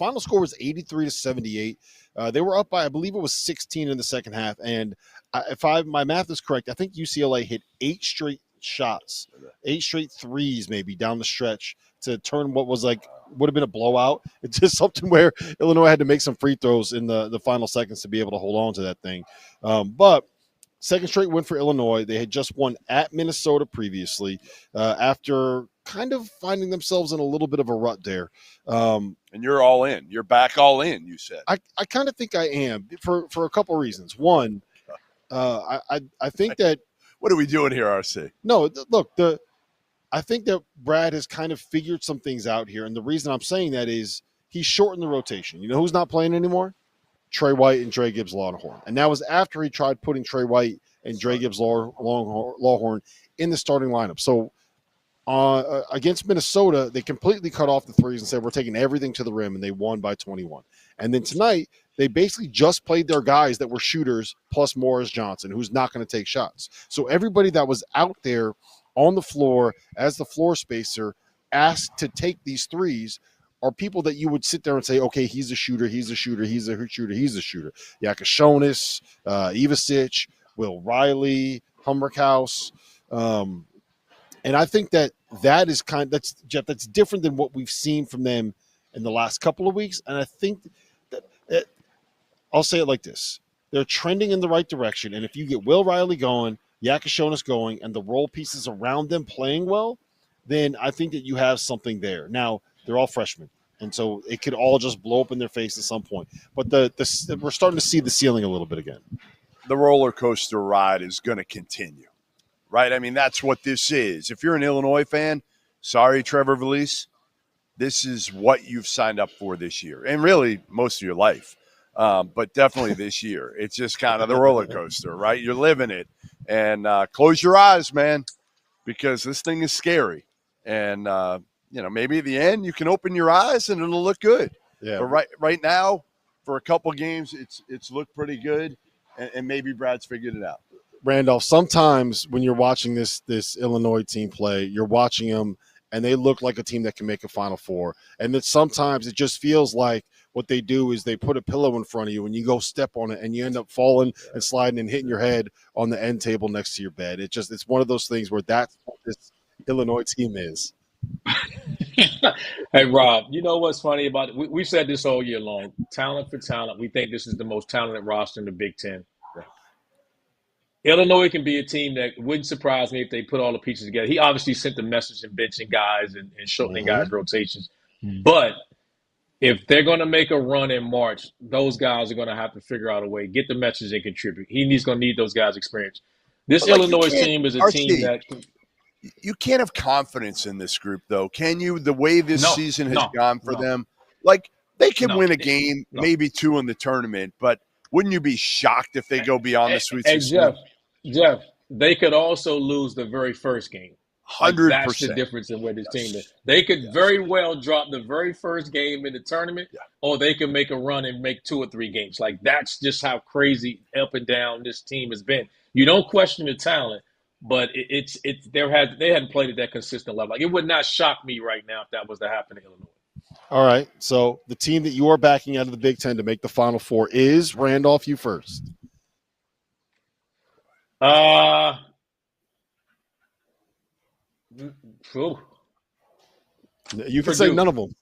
final score was 83-78. They were up by, I believe it was 16 in the second half. And if my math is correct, I think UCLA hit 8 straight shots, 8 straight threes maybe down the stretch to turn what was would have been a blowout. It's just something where Illinois had to make some free throws in the final seconds to be able to hold on to that thing. But second straight win for Illinois. They had just won at Minnesota previously after kind of finding themselves in a little bit of a rut there. And you're all in. You're back all in, you said. I kind of think I am for a couple of reasons. One, I think that – what are we doing here, RC? No, look, I think that Brad has kind of figured some things out here. And the reason I'm saying that is he's shortened the rotation. You know who's not playing anymore? Trey White and Dre Gibbs Lawhorn. And that was after he tried putting Trey White and Dre Gibbs Lawhorn in the starting lineup. So against Minnesota, they completely cut off the threes and said, we're taking everything to the rim, and they won by 21. And then tonight, they basically just played their guys that were shooters plus Morris Johnson, who's not going to take shots. So everybody that was out there on the floor as the floor spacer asked to take these threes are people that you would sit there and say, okay, he's a shooter, he's a shooter, he's a shooter, he's a shooter. Yakashonis, Ivasic, Will Riley, Hummerkaus. And I think that is that's different than what we've seen from them in the last couple of weeks. And I think that I'll say it like this. They're trending in the right direction. And if you get Will Riley going, Yakashonis going, and the role pieces around them playing well, then I think that you have something there. Now, they're all freshmen, and so it could all just blow up in their face at some point. But we're starting to see the ceiling a little bit again. The roller coaster ride is going to continue, right? I mean, that's what this is. If you're an Illinois fan, sorry, Trevor Valise, this is what you've signed up for this year, and really most of your life. But definitely this year. It's just kind of the roller coaster, right? You're living it. And close your eyes, man, because this thing is scary. And, maybe at the end you can open your eyes and it'll look good. Yeah. But right now, for a couple games, it's looked pretty good, and maybe Brad's figured it out. Randolph, sometimes when you're watching this Illinois team play, you're watching them, and they look like a team that can make a Final Four. And then sometimes it just feels like what they do is they put a pillow in front of you and you go step on it and you end up falling and sliding and hitting your head on the end table next to your bed. It's one of those things where that's what this Illinois team is. Hey, Rob, you know what's funny about it? We've said this all year long. Talent for talent. We think this is the most talented roster in the Big Ten. Illinois can be a team that wouldn't surprise me if they put all the pieces together. He obviously sent the message in benching guys and shortening guys' rotations. But if they're going to make a run in March, those guys are going to have to figure out a way, get the message and contribute. He's going to need those guys' experience. This Illinois team is a team that – you can't have confidence in this group, though, can you? The way this season has gone for them. Like, they can win a game, maybe two in the tournament, but wouldn't you be shocked if they go beyond the Sweet 16? Jeff, they could also lose the very first game. 100%. That's the difference in where this team is. They could very well drop the very first game in the tournament, or they could make a run and make 2 or 3 games. Like, that's just how crazy up and down this team has been. You don't question the talent, but they hadn't played at that consistent level. Like, it would not shock me right now if that was to happen in Illinois. All right. So the team that you are backing out of the Big Ten to make the Final Four is Randolph. You first. You can say none of them.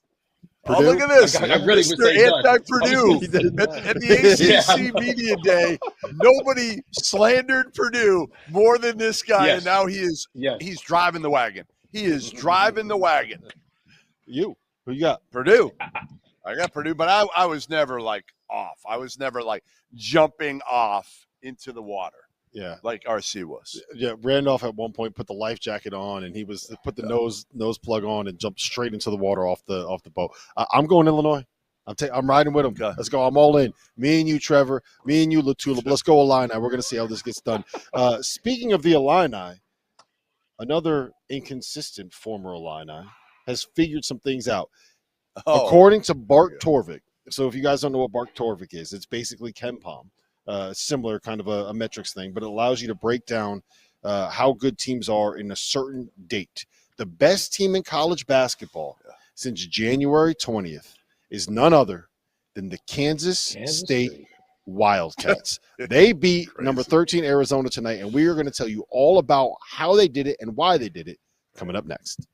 Purdue? Oh, look at this. I really would say anti-Purdue. At the ACC Media Day, nobody slandered Purdue more than this guy, and now he's driving the wagon. He is driving the wagon. Who you got? Purdue. I got Purdue, but I was never, off. I was never, jumping off into the water. Yeah, like RC was. Yeah, Randolph at one point put the life jacket on, and he was put the nose plug on and jumped straight into the water off the boat. I'm going Illinois. I'm riding with him. Okay. Let's go. I'm all in. Me and you, Trevor. Me and you, Latula. Let's go Illini. We're going to see how this gets done. Speaking of the Illini, another inconsistent former Illini has figured some things out. According to Bart Torvik. So if you guys don't know what Bart Torvik is, it's basically KenPom. Similar kind of a metrics thing, but it allows you to break down how good teams are in a certain date. The best team in college basketball since January 20th is none other than the Kansas State Wildcats. They beat number 13 Arizona tonight, and we are going to tell you all about how they did it and why they did it coming up next.